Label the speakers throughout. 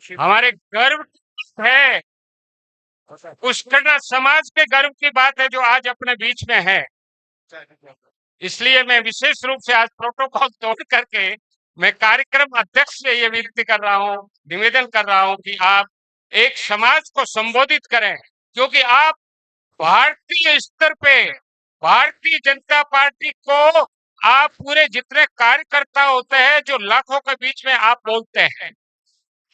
Speaker 1: हमारे गर्व है, पुष्कर समाज के गर्व की बात है जो आज अपने बीच में है। इसलिए मैं विशेष रूप से आज प्रोटोकॉल तोड़ करके मैं कार्यक्रम अध्यक्ष से ये विनती कर रहा हूँ, निवेदन कर रहा हूँ कि आप एक समाज को संबोधित करें, क्योंकि आप भारतीय स्तर पे भारतीय जनता पार्टी को आप पूरे जितने कार्यकर्ता होते हैं जो लाखों के बीच में आप बोलते हैं,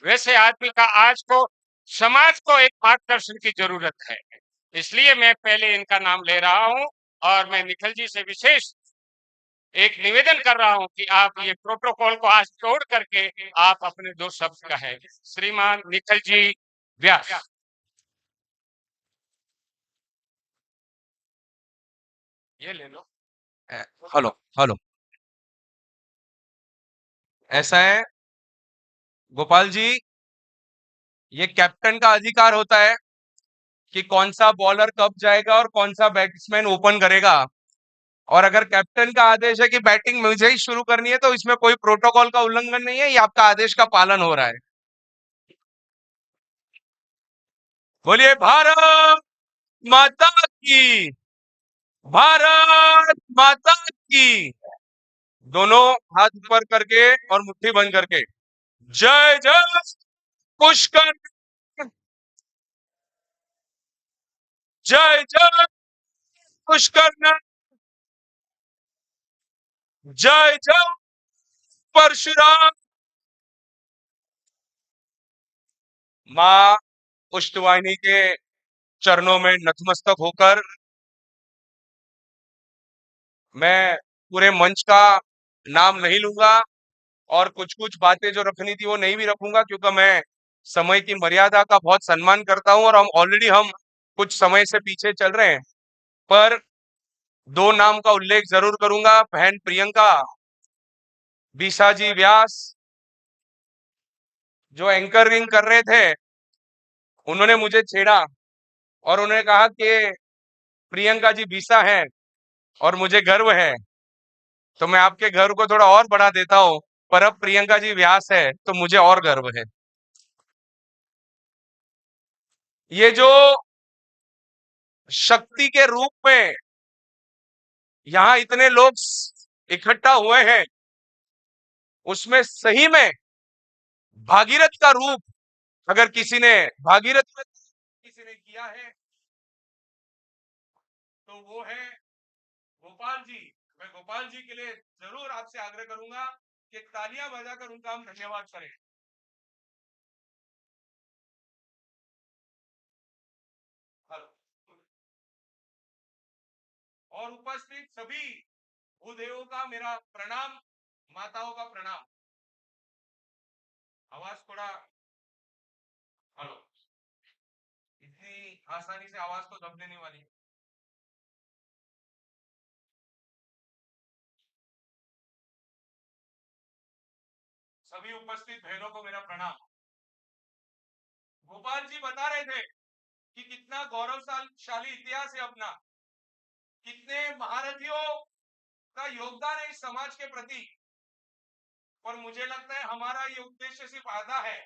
Speaker 1: वैसे आदमी का आज को समाज को एक मार्गदर्शन की जरूरत है। इसलिए मैं पहले इनका नाम ले रहा हूं और मैं निखिल जी से विशेष एक निवेदन कर रहा हूं कि आप ये प्रोटोकॉल को आज तोड़ करके आप अपने दो शब्द कहें। श्रीमान निखिल जी व्यास। ये ले लो।
Speaker 2: Hello hello. ऐसा है गोपाल जी, ये कैप्टन का अधिकार होता है कि कौन सा बॉलर कब जाएगा और कौन सा बैट्समैन ओपन करेगा। और अगर कैप्टन का आदेश है कि बैटिंग मुझे ही शुरू करनी है तो इसमें कोई प्रोटोकॉल का उल्लंघन नहीं है, ये आपका आदेश का पालन हो रहा है। बोलिए भारत माता की, भारत माता की। दोनों हाथ ऊपर करके और मुट्ठी बंद करके जय जय पुष्कर, जय जय पुष्कर, जय जय परशुराम। मां पुष्टवाहिनी के चरणों में नतमस्तक होकर मैं पूरे मंच का नाम नहीं लूंगा और कुछ कुछ बातें जो रखनी थी वो नहीं भी रखूंगा, क्योंकि मैं समय की मर्यादा का बहुत सम्मान करता हूं और हम कुछ समय से पीछे चल रहे हैं। पर दो नाम का उल्लेख जरूर करूंगा। बहन प्रियंका बीसा जी व्यास जो एंकरिंग कर रहे थे, उन्होंने मुझे छेड़ा और उन्होंने कहा कि प्रियंका जी बीसा हैं और मुझे गर्व है, तो मैं आपके गर्व को थोड़ा और बढ़ा देता हूं। पर अब प्रियंका जी व्यास है तो मुझे और गर्व है। ये जो शक्ति के रूप में यहाँ इतने लोग इकट्ठा हुए हैं, उसमें सही में भागीरथ का रूप अगर किसी ने किया है तो वो है गोपाल जी। मैं गोपाल जी के लिए जरूर आपसे आग्रह करूंगा कि तालियां बजाकर उनका हम धन्यवाद करें। और उपस्थित सभी भूदेवों का मेरा प्रणाम, माताओं का प्रणाम। आवाज थोड़ा, हेलो, इतनी आसानी से आवाज तो दब देने वाली। सभी उपस्थित बहनों को मेरा प्रणाम। गोपाल जी बता रहे थे कि कितना गौरवशाली इतिहास है अपना, कितने महारथियों का योगदान है इस समाज के प्रति। और मुझे लगता है हमारा ये उद्देश्य सिर्फ आधा है।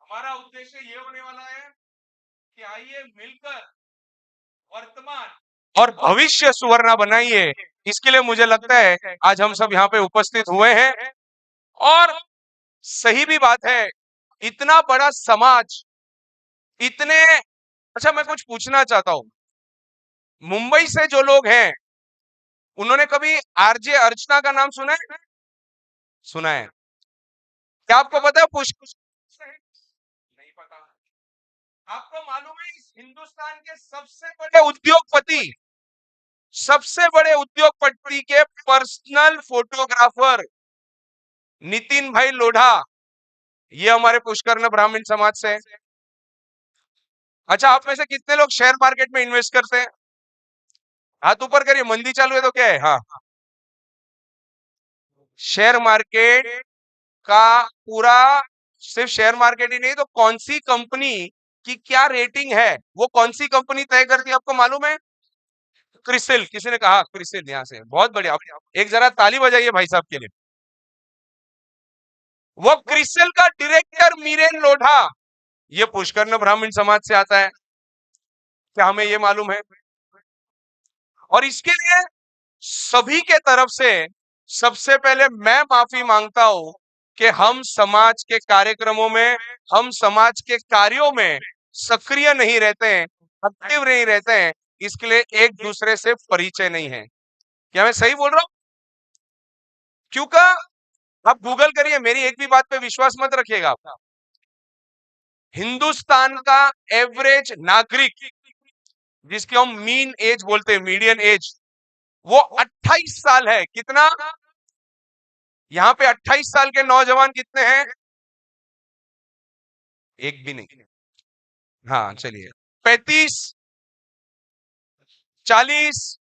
Speaker 2: हमारा उद्देश्य ये होने वाला है कि आइए मिलकर वर्तमान और भविष्य सुवर्ण बनाइए। इसके लिए मुझे लगता है आज हम सब यहाँ पे उपस्थित हुए हैं। और सही भी बात है, इतना बड़ा समाज, इतने, अच्छा मैं कुछ पूछना चाहता हूं, मुंबई से जो लोग हैं उन्होंने कभी आरजे अर्चना का नाम सुना है? सुना है? क्या आपको पता है पुष्कर नहीं पता? आपको मालूम है इस हिंदुस्तान के सबसे बड़े उद्योगपति के पर्सनल फोटोग्राफर नितिन भाई लोढ़ा, ये हमारे पुष्कर ब्राह्मण समाज से। अच्छा, आप में से कितने लोग शेयर मार्केट में इन्वेस्ट करते हैं? हाथ ऊपर करिए। मंदी चालू है तो क्या है? हाँ, शेयर मार्केट का पूरा, सिर्फ शेयर मार्केट ही नहीं तो कौन सी कंपनी की क्या रेटिंग है वो कौन सी कंपनी तय करती है, आपको मालूम है? क्रिसिल, किसी ने कहा क्रिसिल, यहां से बहुत बढ़िया। एक जरा ताली बजाइए भाई साहब के लिए। वो क्रिसल का डायरेक्टर मीरेन लोढ़ा ये पुष्कर ब्राह्मण समाज से आता है, क्या हमें ये मालूम है? और इसके लिए सभी के तरफ से सबसे पहले मैं माफी मांगता हूं कि हम समाज के कार्यक्रमों में, हम समाज के कार्यों में सक्रिय नहीं रहते हैं, एक्टिव नहीं रहते हैं, इसके लिए एक दूसरे से परिचय नहीं है। क्या मैं सही बोल रहा हूं? क्योंकि आप गूगल करिए, मेरी एक भी बात पे विश्वास मत रखिएगा आप। हिंदुस्तान का एवरेज नागरिक, जिसकी हम मीन एज बोलते हैं, मीडियन एज, वो 28 साल है। कितना? यहां पे 28 साल के नौजवान कितने हैं? एक भी नहीं। हाँ चलिए, 35, 40,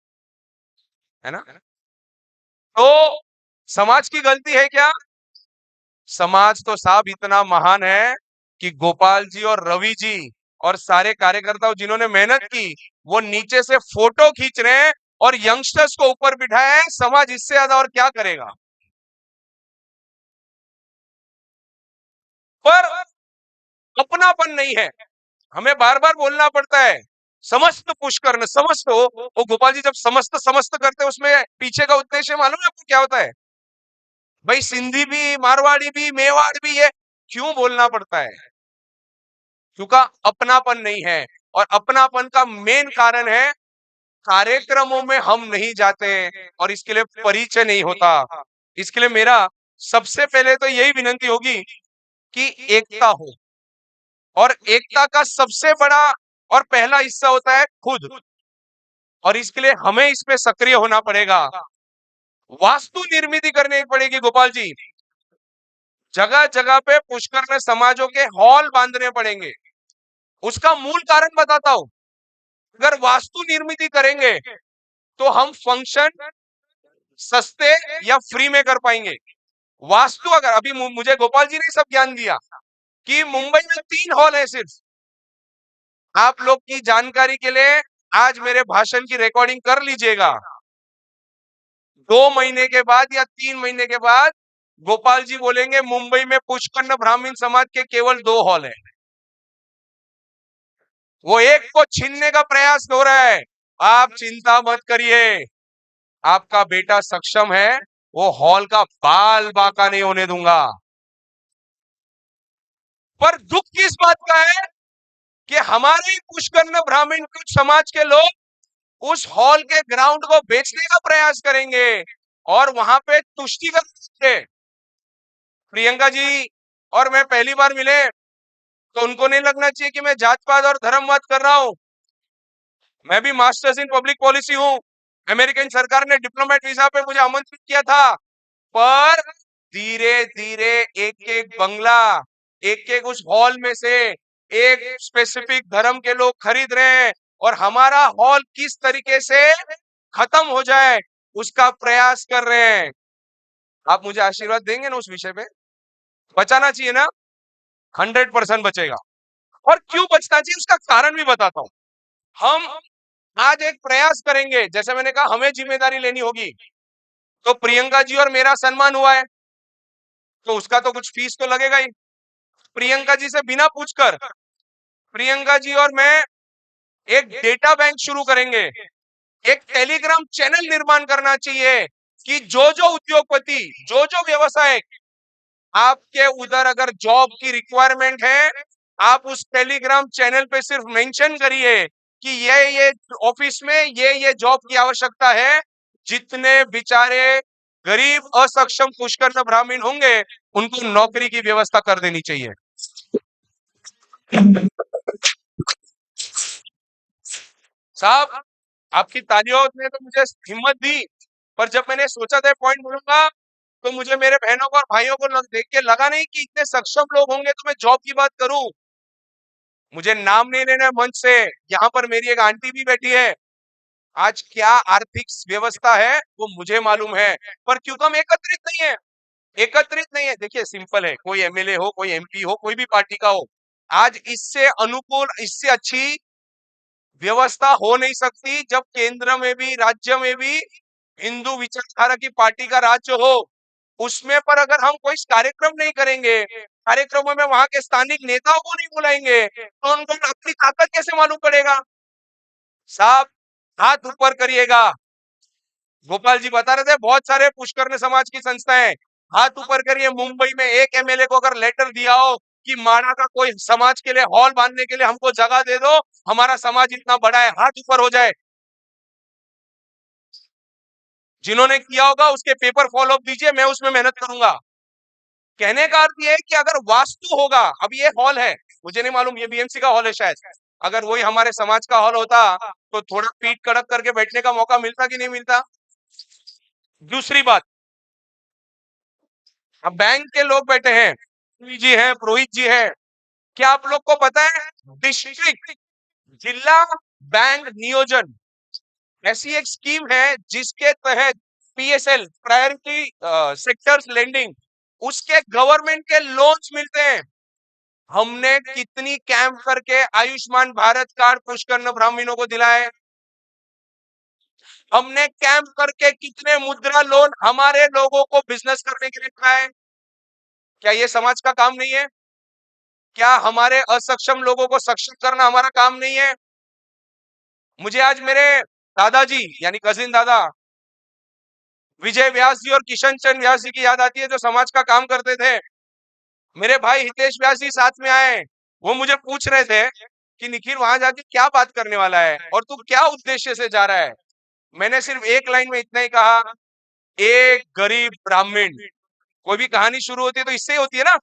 Speaker 2: है ना? तो समाज की गलती है क्या? समाज तो साहब इतना महान है कि गोपाल जी और रवि जी और सारे कार्यकर्ताओं जिन्होंने मेहनत की, वो नीचे से फोटो खींच रहे हैं और यंगस्टर्स को ऊपर बिठाया है। समाज इससे ज्यादा और क्या करेगा? पर अपनापन नहीं है, हमें बार बार बोलना पड़ता है समस्त पुष्कर समस्त हो। वो गोपाल जी जब समस्त समस्त करते हैं, उसमें पीछे का उद्देश्य मालूम है आपको क्या होता है? भाई सिंधी भी, मारवाड़ी भी, मेवाड़ भी, ये क्यों बोलना पड़ता है? क्योंकि अपनापन नहीं है। और अपनापन का मेन कारण है कार्यक्रमों में हम नहीं जाते और इसके लिए परिचय नहीं होता। इसके लिए मेरा सबसे पहले तो यही विनती होगी कि एकता हो, और एकता का सबसे बड़ा और पहला हिस्सा होता है खुद, और इसके लिए हमें इसमें सक्रिय होना पड़ेगा। वास्तु निर्मित करनी पड़ेगी गोपाल जी, जगह जगह पे पुष्कर समाजों के हॉल बांधने पड़ेंगे। उसका मूल कारण बताता हूं। अगर वास्तु निर्मित करेंगे तो हम फंक्शन सस्ते या फ्री में कर पाएंगे। वास्तु अगर, अभी मुझे गोपाल जी ने सब ज्ञान दिया कि मुंबई में 3 हॉल है सिर्फ। आप लोग की जानकारी के लिए आज मेरे भाषण की रिकॉर्डिंग कर लीजिएगा। 2 महीने के बाद या 3 महीने के बाद गोपाल जी बोलेंगे मुंबई में पुष्कर ब्राह्मण समाज के केवल 2 हॉल है। वो एक को छीनने का प्रयास हो रहा है। आप चिंता मत करिए, आपका बेटा सक्षम है, वो हॉल का बाल बाका नहीं होने दूंगा। पर दुख किस बात का है कि हमारे ही पुष्कर ब्राह्मण कुछ समाज के लोग उस हॉल के ग्राउंड को बेचने का प्रयास करेंगे और वहां पे तुष्टिकरण करेंगे। प्रियंका जी और मैं पहली बार मिले तो उनको नहीं लगना चाहिए कि मैं जात पात और धर्मवाद कर रहा हूं। मैं भी मास्टर्स इन पब्लिक पॉलिसी हूं। अमेरिकन सरकार ने डिप्लोमेट वीजा पे मुझे आमंत्रित किया था। पर धीरे धीरे एक एक बंगला, एक एक उस हॉल में से एक स्पेसिफिक धर्म के लोग खरीद रहे हैं, और हमारा हॉल किस तरीके से खत्म हो जाए उसका प्रयास कर रहे हैं। आप मुझे आशीर्वाद देंगे ना उस विषय पे? बचाना चाहिए ना? 100% बचेगा। और क्यों बचना चाहिए उसका कारण भी बताता हूं। हम आज एक प्रयास करेंगे, जैसे मैंने कहा हमें जिम्मेदारी लेनी होगी। तो प्रियंका जी और मेरा सम्मान हुआ है तो उसका तो कुछ फीस तो लगेगा ही। प्रियंका जी से बिना पूछकर प्रियंका जी और मैं एक डेटा बैंक शुरू करेंगे। एक टेलीग्राम चैनल निर्माण करना चाहिए कि जो जो उद्योगपति, जो जो व्यवसाय आपके उधर अगर जॉब की रिक्वायरमेंट है, आप उस टेलीग्राम चैनल पे सिर्फ मेंशन करिए कि ये ऑफिस में ये जॉब की आवश्यकता है। जितने बेचारे गरीब असक्षम पुष्कर ब्राह्मण होंगे उनको नौकरी की व्यवस्था कर देनी चाहिए। साहब आपकी तालियों ने तो मुझे हिम्मत दी, पर जब मैंने सोचा था पॉइंट बोलूंगा तो मुझे मेरे बहनों को और भाइयों को देख के लगा नहीं कि इतने सक्षम लोग होंगे तो मैं जॉब की बात करूं। मुझे नाम नहीं लेना मंच से, यहाँ पर मेरी एक आंटी भी बैठी है। आज क्या आर्थिक व्यवस्था है वो मुझे मालूम है, पर क्योंकि हम एकत्रित नहीं है, एकत्रित नहीं है। देखिए सिंपल है, कोई एमएलए हो, कोई एमपी हो, कोई भी पार्टी का हो, आज इससे अनुकूल, इससे अच्छी व्यवस्था हो नहीं सकती जब केंद्र में भी राज्य में भी हिंदू विचारधारा की पार्टी का राज्य हो। उसमें पर अगर हम कोई कार्यक्रम नहीं करेंगे, कार्यक्रमों में वहां के स्थानिक नेताओं को नहीं बुलाएंगे, तो उनको अपनी ताकत कैसे मालूम पड़ेगा? साहब, हाथ ऊपर करिएगा। गोपाल जी बता रहे थे बहुत सारे पुष्कर्ण समाज की संस्थाएं, हाथ ऊपर करिए। मुंबई में एक एमएलए को अगर लेटर दिया हो कि माड़ा का कोई समाज के लिए हॉल बांधने के लिए हमको जगह दे दो, हमारा समाज इतना बड़ा है, हाथ ऊपर हो जाए। जिन्होंने किया होगा उसके पेपर फॉलो अप दीजिए, मैं उसमें मेहनत करूंगा। कहने का अर्थ ये है कि अगर वास्तु होगा, अब ये हॉल है, मुझे नहीं मालूम, ये बीएमसी का हॉल है शायद, अगर वही हमारे समाज का हॉल होता तो थोड़ा पीठ कड़क करके बैठने का मौका मिलता कि नहीं मिलता? दूसरी बात, अब बैंक के लोग बैठे हैं, जी हैं, पुरोहित जी हैं, क्या आप लोग को पता है डिस्ट्रिक्ट जिला बैंक नियोजन ऐसी एक स्कीम है जिसके तहत पीएसएल प्रायोरिटी सेक्टर्स लेंडिंग उसके गवर्नमेंट के लोन्स मिलते हैं। हमने कितनी कैंप करके आयुष्मान भारत कार्ड पुष्कर्ण ब्राह्मणों को दिलाए, हमने कैंप करके कितने मुद्रा लोन हमारे लोगों को बिजनेस करने के लिए दिलाए। क्या ये समाज का काम नहीं है? क्या हमारे असक्षम लोगों को सक्षम करना हमारा काम नहीं है? मुझे आज मेरे दादाजी यानी कजिन दादा विजय व्यास जी और किशन चंद व्यास जी की याद आती है, जो समाज का काम करते थे। मेरे भाई हितेश व्यास जी साथ में आए, वो मुझे पूछ रहे थे कि निखिल वहां जाके क्या बात करने वाला है और तू क्या उद्देश्य से जा रहा है। मैंने सिर्फ एक लाइन में इतना ही कहा, एक गरीब ब्राह्मण, कोई भी कहानी शुरू होती है तो इससे ही होती है ना?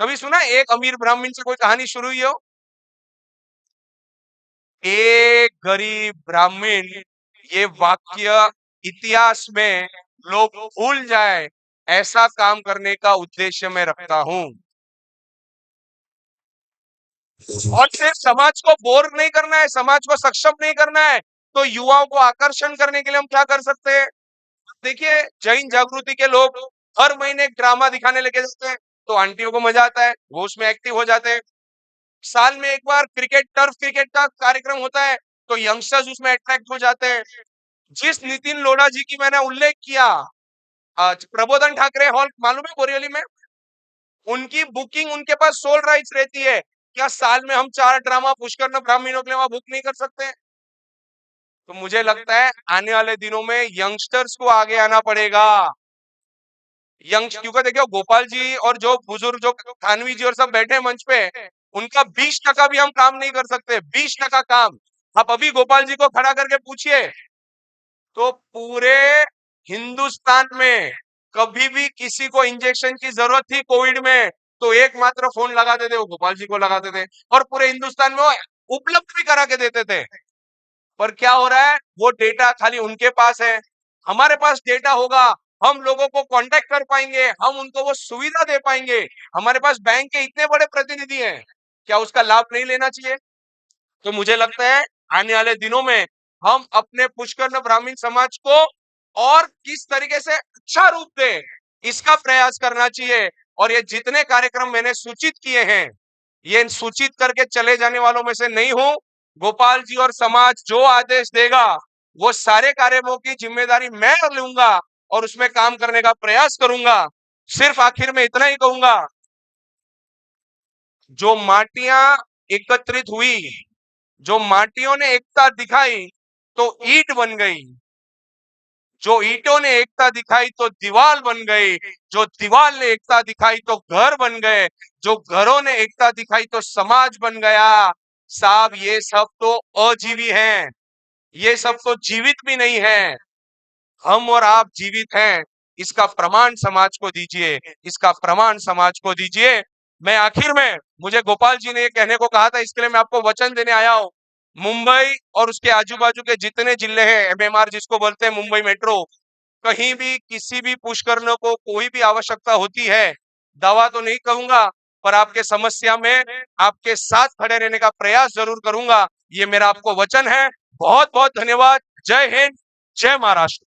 Speaker 2: कभी सुना एक अमीर ब्राह्मण से कोई कहानी शुरू हुई हो? एक गरीब ब्राह्मण, ये वाक्य इतिहास में लोग भूल जाए, ऐसा काम करने का उद्देश्य मैं रखता हूं। और सिर्फ समाज को बोर नहीं करना है, समाज को सक्षम नहीं करना है, तो युवाओं को आकर्षण करने के लिए हम क्या कर सकते हैं? देखिए, जैन जागृति के लोग हर महीने एक ड्रामा दिखाने लगे जाते हैं, तो आंटियों को मजा आता है, वो उसमें एक्टिव हो जाते हैं। साल में एक बार क्रिकेट, टर्फ क्रिकेट का कार्यक्रम होता है, तो यंगस्टर्स उसमें अट्रैक्ट हो जाते हैं। जिस नितिन लोढ़ा जी की मैंने उल्लेख किया, आज प्रबोधन ठाकरे हॉल मालूम है बोरिवली में, उनकी बुकिंग उनके पास सोल राइट्स रहती है। क्या साल में हम 4 ड्रामा पुष्कर्ण ब्राह्मणों के लिए वहां बुक नहीं कर सकते? तो मुझे लगता है आने वाले दिनों में यंगस्टर्स को आगे आना पड़ेगा। क्योंकि देखो गोपाल जी और जो बुजुर्ग जो थानवी जी और सब बैठे मंच पे, उनका 20% भी हम काम नहीं कर सकते। 20% काम आप अभी गोपाल जी को खड़ा करके पूछिए, तो पूरे हिंदुस्तान में कभी भी किसी को इंजेक्शन की जरूरत थी कोविड में, तो एकमात्र फोन लगाते थे, वो गोपाल जी को लगाते थे और पूरे हिंदुस्तान में वो उपलब्ध भी करा के देते थे। पर क्या हो रहा है, वो डेटा खाली उनके पास है। हमारे पास डेटा होगा, हम लोगों को कांटेक्ट कर पाएंगे, हम उनको वो सुविधा दे पाएंगे। हमारे पास बैंक के इतने बड़े प्रतिनिधि हैं, क्या उसका लाभ नहीं लेना चाहिए? तो मुझे लगता है आने वाले दिनों में हम अपने पुष्कर्ण ब्राह्मण समाज को और किस तरीके से अच्छा रूप दें, इसका प्रयास करना चाहिए। और ये जितने कार्यक्रम मैंने सूचित किए हैं, ये सूचित करके चले जाने वालों में से नहीं हूं। गोपाल जी और समाज जो आदेश देगा, वो सारे कार्यक्रमों की जिम्मेदारी मैं लूंगा और उसमें काम करने का प्रयास करूंगा। सिर्फ आखिर में इतना ही कहूंगा, जो माटियां एकत्रित हुई, जो माटियों ने एकता दिखाई तो ईंट बन गई, जो ईंटों ने एकता दिखाई तो दीवार बन गई, जो दीवार ने एकता दिखाई तो घर बन गए, जो घरों ने एकता दिखाई तो समाज बन गया। साहब, ये सब तो अजीवी हैं, ये सब तो जीवित भी नहीं है। हम और आप जीवित हैं, इसका प्रमाण समाज को दीजिए, इसका प्रमाण समाज को दीजिए। मैं आखिर में, मुझे गोपाल जी ने ये कहने को कहा था, इसके लिए मैं आपको वचन देने आया हूं। मुंबई और उसके आजू बाजू के जितने जिले हैं, एमएमआर जिसको बोलते हैं मुंबई मेट्रो, कहीं भी किसी भी पुष्कर्ण को कोई भी आवश्यकता होती है, दावा तो नहीं कहूंगा, पर आपके समस्या में आपके साथ खड़े रहने का प्रयास जरूर करूंगा। ये मेरा आपको वचन है। बहुत बहुत धन्यवाद। जय हिंद, जय महाराष्ट्र।